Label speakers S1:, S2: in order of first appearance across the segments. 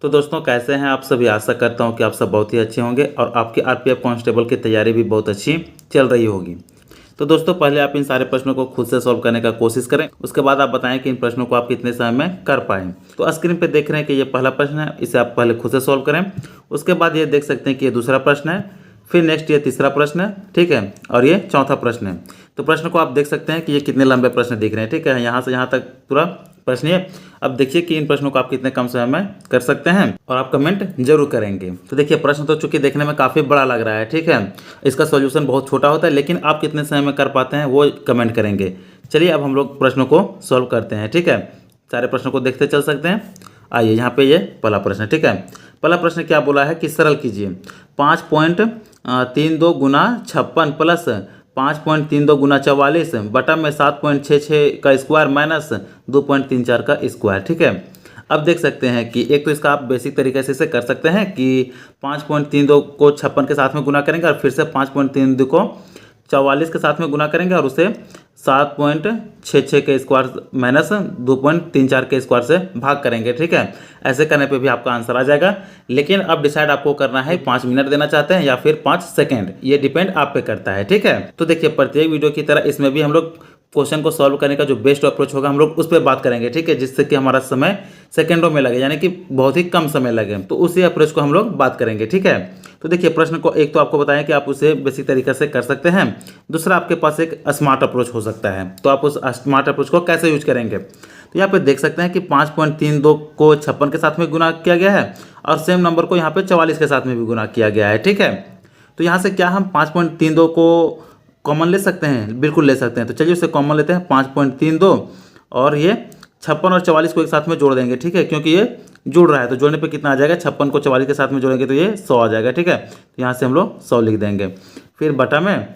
S1: तो दोस्तों कैसे हैं आप सभी। आशा करता हूं कि आप सब बहुत ही अच्छे होंगे और आपकी आरपीएफ कांस्टेबल की तैयारी भी बहुत अच्छी चल रही होगी। तो दोस्तों पहले आप इन सारे प्रश्नों को खुद से सॉल्व करने का कोशिश करें, उसके बाद आप बताएं कि इन प्रश्नों को आप कितने समय में कर पाएं। तो स्क्रीन पे देख रहे हैं कि ये पहला प्रश्न है, इसे आप पहले खुद से सॉल्व करें। उसके बाद ये देख सकते हैं कि ये दूसरा प्रश्न है, फिर नेक्स्ट ये तीसरा प्रश्न है, ठीक है, और ये चौथा प्रश्न है। तो प्रश्न को आप देख सकते हैं कि ये कितने लंबे प्रश्न दिख रहे हैं, ठीक है, यहाँ से यहाँ तक पूरा प्रश्न है। अब देखिए कि इन प्रश्नों को आप कितने कम समय में कर सकते हैं और आप कमेंट जरूर करेंगे। तो देखिए प्रश्न तो चूंकि देखने में काफ़ी बड़ा लग रहा है, ठीक है, इसका सॉल्यूशन बहुत छोटा होता है, लेकिन आप कितने समय में कर पाते हैं वो कमेंट करेंगे। चलिए अब हम लोग प्रश्नों को सॉल्व करते हैं, ठीक है, सारे प्रश्नों को देखते चल सकते हैं। आइए यहाँ पे ये पहला प्रश्न, ठीक है, पहला प्रश्न क्या बोला है कि सरल कीजिए 5.32 गुना 56 प्लस 5.32 गुना 44 बटा में 7.66 का स्क्वायर माइनस 2.34 का स्क्वायर, ठीक है। अब देख सकते हैं कि एक तो इसका आप बेसिक तरीके से इसे कर सकते हैं कि 5.32 को 56 के साथ में गुना करेंगे और फिर से 5.32 को 44 के साथ में गुना करेंगे और उसे 7.66 के स्क्वायर माइनस 2.34 के स्क्वायर से भाग करेंगे, ठीक है। ऐसे करने पे भी आपका आंसर आ जाएगा, लेकिन अब डिसाइड आपको करना है 5 मिनट देना चाहते हैं या फिर 5 सेकेंड, ये डिपेंड आप पे करता है, ठीक है। तो देखिए प्रत्येक वीडियो की तरह इसमें भी हम लोग क्वेश्चन को सॉल्व करने का जो बेस्ट अप्रोच होगा हम लोग उस पर बात करेंगे, ठीक है, जिससे कि हमारा समय सेकेंडों में लगे, यानी कि बहुत ही कम समय लगे, तो उसी अप्रोच को हम लोग बात करेंगे, ठीक है। तो देखिए प्रश्न को एक तो आपको बताएं कि आप उसे बेसिक तरीके से कर सकते हैं, दूसरा आपके पास एक स्मार्ट अप्रोच हो सकता है, तो आप उस स्मार्ट अप्रोच को कैसे यूज करेंगे। तो यहाँ पे देख सकते हैं कि 5.32 को 56 के साथ में गुना किया गया है और सेम नंबर को यहाँ पे 44 के साथ में भी गुना किया गया है, ठीक है। तो यहाँ से क्या हम 5.32 को कॉमन ले सकते हैं, बिल्कुल ले सकते हैं। तो चलिए उसे कॉमन लेते हैं 5.32 और ये 56 और 44 को एक साथ में जोड़ देंगे, ठीक है, क्योंकि ये जुड़ रहा है तो जोड़ने पे कितना आ जाएगा, 56 को 44 के साथ में जोड़ेंगे तो ये 100 आ जाएगा, ठीक है। तो यहाँ से हम लोग 100 लिख देंगे, फिर बटा में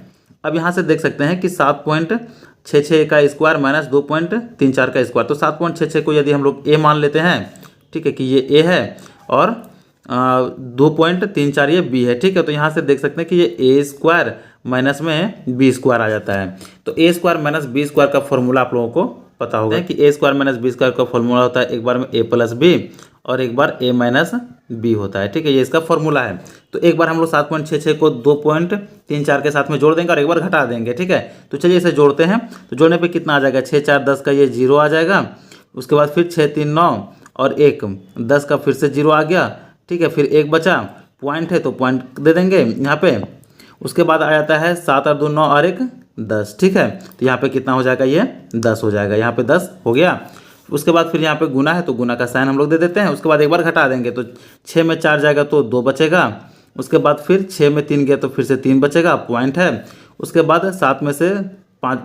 S1: अब यहाँ से देख सकते हैं कि 7.66 का स्क्वायर माइनस 2.34 का स्क्वायर, तो 7.66 को यदि हम लोग ए मान लेते हैं, ठीक है, कि ये ए है और 2.34 ये बी है, ठीक है। तो यहाँ से देख सकते हैं कि ये ए स्क्वायर माइनस में बी स्क्वायर आ जाता है। तो A square minus B square का फॉर्मूला आप लोगों को पता होगा कि A square minus B square का फॉर्मूला होता है एक बार में ए प्लस बी और एक बार ए माइनस बी होता है, ठीक है, ये इसका फॉर्मूला है। तो एक बार हम लोग 7.66 को 2.34 के साथ में जोड़ देंगे और एक बार घटा देंगे, ठीक है। तो चलिए इसे जोड़ते हैं, तो जोड़ने पे कितना आ जाएगा, 6 4 10 का ये 0 आ जाएगा, उसके बाद फिर 6 3 9 और 1 10 का फिर से 0 आ गया, ठीक है, फिर 1 बचा, पॉइंट है तो पॉइंट दे देंगे यहाँ पे। उसके बाद आ जाता है 7 और 2 9 और 1 10, ठीक है। तो यहाँ पे कितना हो जाएगा, ये 10 हो जाएगा, यहाँ पे 10 हो गया। उसके बाद फिर यहाँ पे गुना है तो गुना का साइन हम लोग दे देते हैं। उसके बाद एक बार घटा देंगे तो 6 में 4 जाएगा तो 2 बचेगा, उसके बाद फिर 6 में 3 गया तो फिर से 3 बचेगा, पॉइंट है। उसके बाद 7 में से 5,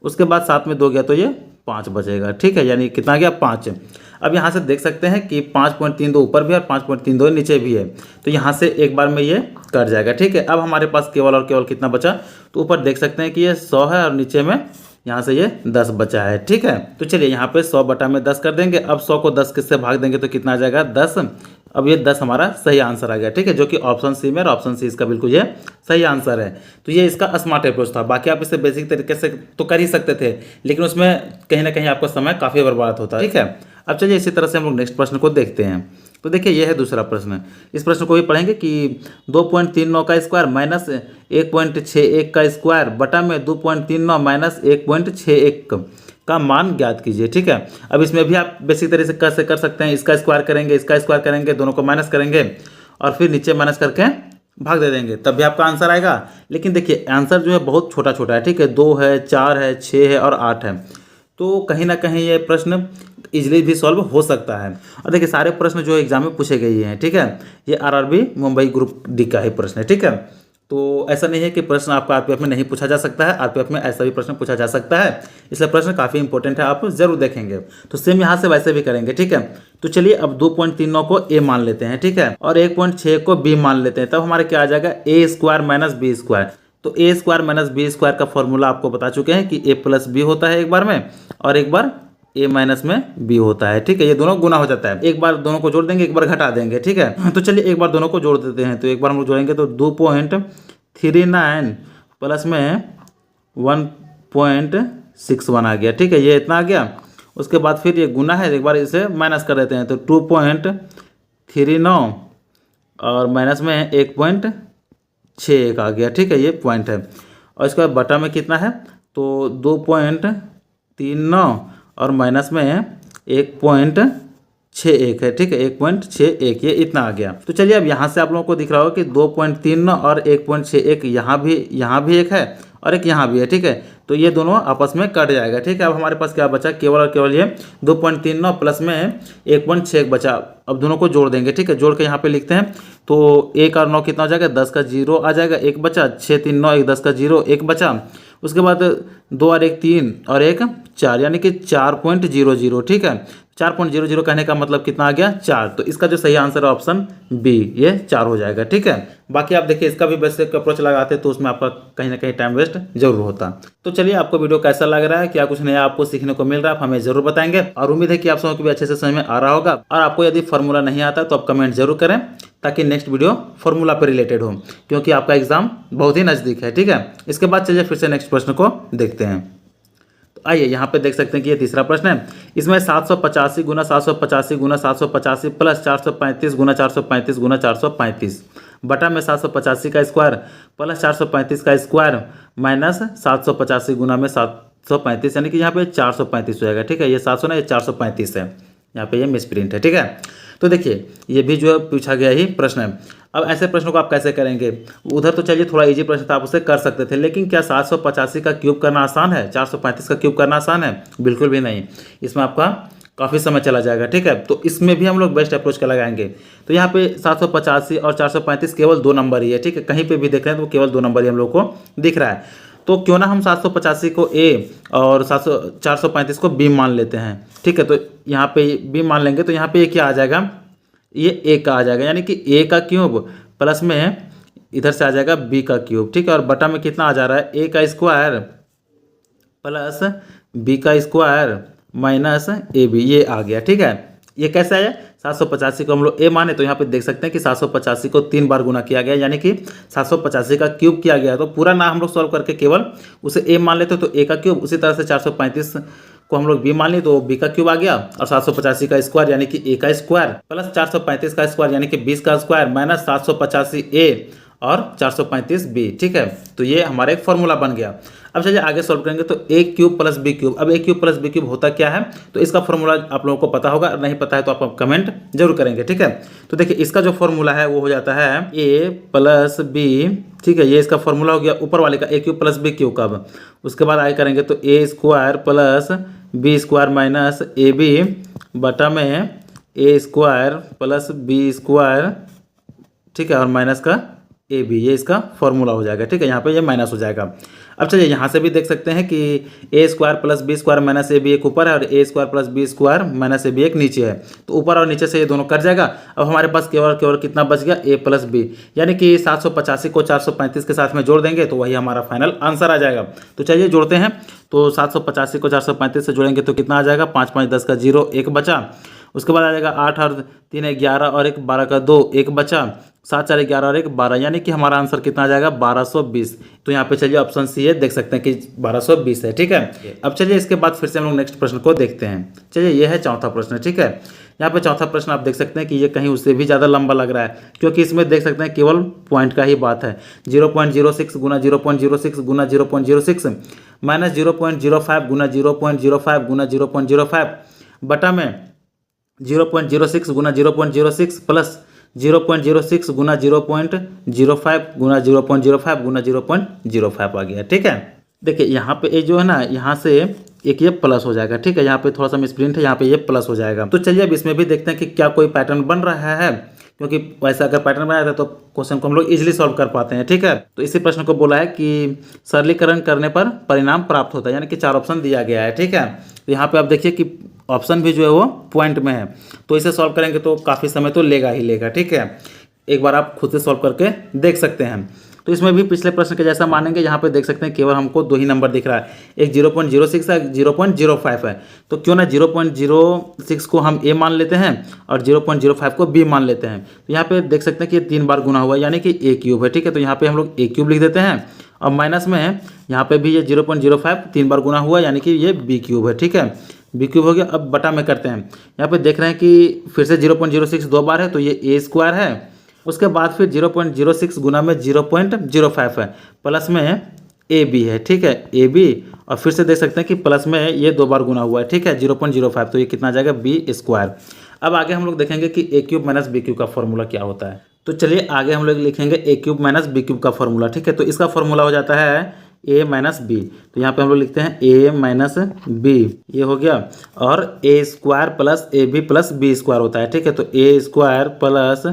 S1: उसके बाद 7 में 2 गया तो ये 5 बचेगा, ठीक है, यानी कितना गया 5। अब यहाँ से देख सकते हैं कि 5.32 ऊपर भी और 5.32 नीचे भी है, तो यहाँ से एक बार में ये कट जाएगा, ठीक है। अब हमारे पास केवल और केवल कितना बचा, तो ऊपर देख सकते हैं कि ये 100 है और नीचे में यहाँ से ये 10 बचा है, ठीक है। तो चलिए यहाँ पे 100 बटा में 10 कर देंगे। अब 100 को 10 किससे भाग देंगे तो कितना आ जाएगा 10। अब ये 10 हमारा सही आंसर आ गया, ठीक है, जो कि ऑप्शन सी में, और ऑप्शन सी इसका बिल्कुल ये सही आंसर है। तो ये इसका स्मार्ट अप्रोच था। बाकी आप इसे बेसिक तरीके से तो कर ही सकते थे, लेकिन उसमें कहीं ना कहीं आपका समय काफ़ी बर्बाद होता है, ठीक है। अब चलिए इसी तरह से हम लोग नेक्स्ट प्रश्न को देखते हैं। तो देखिए ये है दूसरा प्रश्न, इस प्रश्न को भी पढ़ेंगे कि 2.39 का स्क्वायर माइनस 1.61 का स्क्वायर बटा में 2.39 माइनस 1.61 का मान ज्ञात कीजिए, ठीक है। अब इसमें भी आप बेसिक तरीके से कैसे कर सकते हैं, इसका स्क्वायर करेंगे, इसका स्क्वायर करेंगे, दोनों को माइनस करेंगे और फिर नीचे माइनस करके भाग दे देंगे, तब भी आपका आंसर आएगा। लेकिन देखिए आंसर जो है बहुत छोटा छोटा है, ठीक है, 2 है, 4 है, 6 है और 8 है, तो कहीं ना कहीं ये प्रश्न इजीली भी सॉल्व हो सकता है। और देखिए सारे प्रश्न जो एग्जाम में पूछे गए हैं, ठीक है, ये आरआरबी मुंबई ग्रुप डी का ही प्रश्न है, ठीक है। तो ऐसा नहीं है कि प्रश्न आपका आरपीएफ में नहीं पूछा जा सकता है, आरपीएफ में ऐसा भी प्रश्न पूछा जा सकता है, इसलिए प्रश्न काफ़ी इंपॉर्टेंट है, आप जरूर देखेंगे। तो सेम यहाँ से वैसे भी करेंगे, ठीक है। तो चलिए अब 2.39 को ए मान लेते हैं, ठीक है, और 1.6 को बी मान लेते हैं, तब हमारे क्या आ जाएगा ए स्क्वायर माइनस बी स्क्वायर। तो A square minus B square का फॉर्मूला आपको बता चुके हैं कि ए प्लस बी होता है एक बार में और एक बार ए माइनस में बी होता है, ठीक है, ये दोनों गुना हो जाता है। एक बार दोनों को जोड़ देंगे, एक बार घटा देंगे, ठीक है। तो चलिए एक बार दोनों को जोड़ देते हैं, तो एक बार हम लोग जोड़ेंगे तो 2.39 प्लस में 1.61 आ गया, ठीक है, ये इतना आ गया। उसके बाद फिर ये गुना है, एक बार इसे माइनस कर देते हैं तो 39 और माइनस में 1.61 आ गया। ठीक है, ये पॉइंट है। और इसके बाद बटा में कितना है, तो 2.39 और माइनस में 1.61 है। ठीक है, 1.61 ये इतना आ गया। तो चलिए अब यहाँ से आप लोगों को दिख रहा होगा कि 2.39 और 1.61 यहाँ भी एक है और एक यहाँ भी है। ठीक है, तो ये दोनों आपस में कट जाएगा। ठीक है, अब हमारे पास क्या बचा, केवल और केवल ये 2.39 प्लस में 1.61 बचा। अब दोनों को जोड़ देंगे। ठीक है, जोड़ के यहाँ पे लिखते हैं तो 1 और 9 कितना हो जाएगा, 10 का 0 आ जाएगा, एक बचा। 6 3 9 1 10 का 0 एक बचा। उसके बाद 2 और 1 3 और 1 4 यानी कि 4.00। ठीक है, 4.00 कहने का मतलब कितना आ गया, 4। तो इसका जो सही आंसर है ऑप्शन बी, ये 4 हो जाएगा। ठीक है, बाकी आप देखिए इसका भी बेसिक अप्रोच लगाते तो उसमें आपका कहीं ना कहीं टाइम वेस्ट जरूर होता। तो चलिए आपको वीडियो कैसा लग रहा है, क्या कुछ नया आपको सीखने को मिल रहा है, आप हमें जरूर बताएंगे। और उम्मीद है कि आप सबको भी अच्छे से समझ में आ रहा होगा। और आपको यदि फॉर्मूला नहीं आता तो आप कमेंट जरूर करें ताकि नेक्स्ट वीडियो फॉर्मूला पर रिलेटेड हो, क्योंकि आपका एग्जाम बहुत ही नज़दीक है। ठीक है, इसके बाद चलिए फिर से नेक्स्ट प्रश्न को देखते हैं। तो आइए यहाँ पे देख सकते हैं कि ये तीसरा प्रश्न है। इसमें 785 गुना 785 गुना 785 प्लस 435 गुना 435 गुना 435 बटा में 785 का स्क्वायर प्लस 435 का स्क्वायर माइनस 785 गुना में 735 यानी कि यहाँ पे 435 हो जाएगा। ठीक है, ये 700 ना, ये 435 है, यहाँ पे ये मिसप्रिंट है। ठीक है, तो देखिए ये भी जो पूछा गया ही प्रश्न है। अब ऐसे प्रश्नों को आप कैसे करेंगे, उधर तो चलिए थोड़ा इजी प्रश्न था, आप उसे कर सकते थे, लेकिन क्या 785 का क्यूब करना आसान है, 435 का क्यूब करना आसान है? बिल्कुल भी नहीं, इसमें आपका काफ़ी समय चला जाएगा। ठीक है, तो इसमें भी हम लोग बेस्ट अप्रोच का लगाएंगे। तो यहाँ पे 785 और 435 केवल 2 नंबर ही है। ठीक है, कहीं पे भी देख रहे हैं तो केवल 2 नंबर ही हम लोग को दिख रहा है। तो क्यों ना हम 785 को ए और 435 को बी मान लेते हैं। ठीक है, तो यहाँ पे बी मान लेंगे तो यहाँ पे ये क्या आ जाएगा, ये ए का आ जाएगा, यानी कि ए का क्यूब प्लस में इधर से आ जाएगा बी का क्यूब। ठीक है, और बटा में कितना आ जा रहा है, ए का स्क्वायर प्लस बी का स्क्वायर माइनस ए बी, ये आ गया। ठीक है, ये कैसे आया, 785 को हम लोग ए माने तो यहाँ पे देख सकते हैं कि 785 को 3 बार गुना किया गया, यानी कि 785 का क्यूब किया गया। तो पूरा ना हम लोग सॉल्व करके केवल उसे ए मान लेते तो ए का क्यूब, उसी तरह से 435 को हम लोग बी मान ली तो बी का क्यूब आ गया, और 785 का स्क्वायर यानी कि ए का स्क्वायर प्लस 435 का स्क्वायर यानी कि 20 का स्क्वायर माइनस 785 ए और 435 बी। ठीक है, तो ये हमारा एक फॉर्मूला बन गया। अब चलिए आगे सॉल्व करेंगे तो ए क्यूब प्लस बी क्यूब। अब ए क्यूब प्लस बी क्यूब होता क्या है, तो इसका फॉर्मूला आप लोगों को पता होगा, नहीं पता है तो आप कमेंट जरूर करेंगे। ठीक है, तो देखिए इसका जो फॉर्मूला है वो हो जाता है ए प्लस बी। ठीक है, ये इसका फॉर्मूला हो गया ऊपर वाले का, A cube plus B cube का। उसके बाद आगे करेंगे तो A square plus B square minus A B बटा में A square plus B square. ठीक है, और माइनस का ए बी, ये इसका फॉर्मूला हो जाएगा। ठीक है, यहाँ पे ये माइनस हो जाएगा। अब चलिए यहाँ से भी देख सकते हैं कि A square plus B square minus A B एक ऊपर है और A square plus B square minus A B एक नीचे है, तो ऊपर और नीचे से ये दोनों कट जाएगा। अब हमारे पास केवल कितना बच गया, ए प्लस बी, यानी कि 785 को 435 के साथ में जोड़ देंगे तो वही हमारा फाइनल आंसर आ जाएगा। तो चलिए जोड़ते हैं, तो 785 को 435 से जोड़ेंगे तो कितना आ जाएगा, 5 5 10 का 0 एक बचा। उसके बाद आ जाएगा 8 और 3 11 और 1 12 का 2 एक बचा, 7 4 11 और 1 12, यानी कि हमारा आंसर कितना आ जाएगा 1220। तो यहाँ पे चलिए ऑप्शन सी है, देख सकते हैं कि 1220 है। ठीक है, अब चलिए इसके बाद फिर से हम लोग नेक्स्ट प्रश्न को देखते हैं। चलिए ये है चौथा प्रश्न। ठीक है, यहाँ पे चौथा प्रश्न आप देख सकते हैं कि ये कहीं उससे भी ज़्यादा लंबा लग रहा है, क्योंकि इसमें देख सकते हैं केवल पॉइंट का ही बात है। 0.06 गुना 0.06 गुना 0.06 माइनस 0.05 गुना 0.05 गुना 0.05 बटा में 0.06 गुना 0.06 प्लस 0.06 गुना 0.05 गुना 0.05 गुना 0.05 आ गया। ठीक है, देखिए यहाँ पे ये जो है ना, यहाँ से एक ये प्लस हो जाएगा। ठीक है, यहाँ पे थोड़ा सा मिसप्रिंट है, यहाँ पे ये प्लस हो जाएगा। तो चलिए अब इसमें भी देखते हैं कि क्या कोई पैटर्न बन रहा है, क्योंकि वैसा अगर पैटर्न बनाया था तो क्वेश्चन को हम लोग इजीली सॉल्व कर पाते हैं। ठीक है, तो इसी प्रश्न को बोला है कि सरलीकरण करने पर परिणाम प्राप्त होता है, यानी कि 4 ऑप्शन दिया गया है। ठीक है, तो यहाँ पे आप देखिए कि ऑप्शन भी जो है वो पॉइंट में है, तो इसे सॉल्व करेंगे तो काफ़ी समय तो लेगा ही लेगा। ठीक है, एक बार आप खुद से सॉल्व करके देख सकते हैं। तो इसमें भी पिछले प्रश्न के जैसा मानेंगे, यहाँ पे देख सकते हैं केवल हमको 2 ही नंबर दिख रहा है, एक 0.06 है, 0.05 है। तो क्यों ना 0.06 को हम ए मान लेते हैं और 0.05 को बी मान लेते हैं। तो यहाँ पे देख सकते हैं कि 3 बार गुना हुआ यानी कि ए क्यूब है। ठीक है, तो यहाँ पे हम लोग ए क्यूब लिख देते हैं, और माइनस में यहाँ पे भी ये 0.05 3 बार गुना हुआ यानी कि ये बी क्यूब है। ठीक है, बी क्यूब हो गया। अब बटा में करते हैं, यहाँ पे देख रहे हैं कि फिर से 0.06 दो बार है तो ये ए स्क्वायर है। उसके बाद फिर 0.06 गुना में 0.05 है, प्लस में ए बी है, ठीक है, ए बी। और फिर से देख सकते हैं कि प्लस में ये दो बार गुना हुआ है, ठीक है, 0.05, तो ये कितना आ जाएगा बी स्क्वायर। अब आगे हम लोग देखेंगे कि ए क्यूब माइनस बी क्यूब का फॉर्मूला क्या होता है। तो चलिए आगे हम लोग लिखेंगे ए क्यूब माइनस बी क्यूब का फॉर्मूला, ठीक है। तो इसका फॉर्मूला हो जाता है ए माइनस बी, तो यहाँ पे हम लोग लिखते हैं ए माइनस बी, ये हो गया। और A square plus A B plus B square होता है, ठीक है। तो ए स्क्वायर प्लस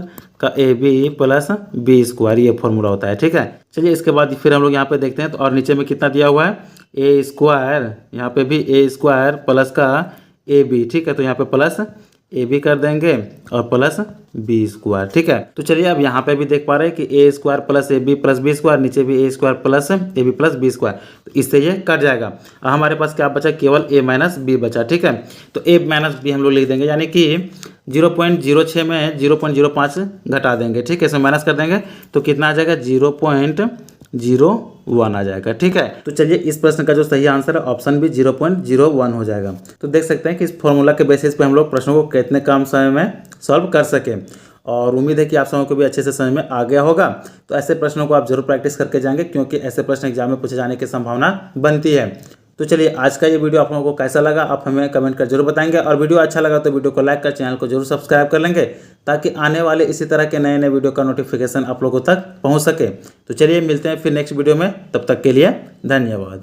S1: का A B plus B square, ये फॉर्मूला होता है, ठीक है। चलिए इसके बाद फिर हम लोग यहाँ पे देखते हैं, तो और नीचे में कितना दिया हुआ है ए स्क्वायर, यहाँ पे भी ए स्क्वायर प्लस का ए बी, ठीक है। तो यहाँ पे प्लस ए बी कर देंगे और प्लस बी स्क्वायर, ठीक है। तो चलिए अब यहाँ पे भी देख पा रहे हैं कि A square plus A B plus B square, नीचे भी A square plus A B plus B square, तो इससे ये कट जाएगा। और हमारे पास क्या बचा, केवल ए माइनस बी बचा, ठीक है। तो ए माइनस बी हम लोग लिख देंगे, यानी कि 0.06 में 0.05 घटा देंगे, ठीक है, इसमें माइनस कर देंगे तो कितना आ जाएगा 0.01 आ जाएगा, ठीक है। तो चलिए इस प्रश्न का जो सही आंसर है ऑप्शन बी 0.01 हो जाएगा। तो देख सकते हैं कि इस फॉर्मूला के बेसिस पे हम लोग प्रश्नों को कितने कम समय में सॉल्व कर सके, और उम्मीद है कि आप सबों को भी अच्छे से समझ में आ गया होगा। तो ऐसे प्रश्नों को आप जरूर प्रैक्टिस करके जाएंगे, क्योंकि ऐसे प्रश्न एग्जाम में पूछे जाने की संभावना बनती है। तो चलिए आज का ये वीडियो आप लोगों को कैसा लगा आप हमें कमेंट कर जरूर बताएंगे, और वीडियो अच्छा लगा तो वीडियो को लाइक कर चैनल को जरूर सब्सक्राइब कर लेंगे, ताकि आने वाले इसी तरह के नए नए वीडियो का नोटिफिकेशन आप लोगों तक पहुंच सके। तो चलिए मिलते हैं फिर नेक्स्ट वीडियो में, तब तक के लिए धन्यवाद।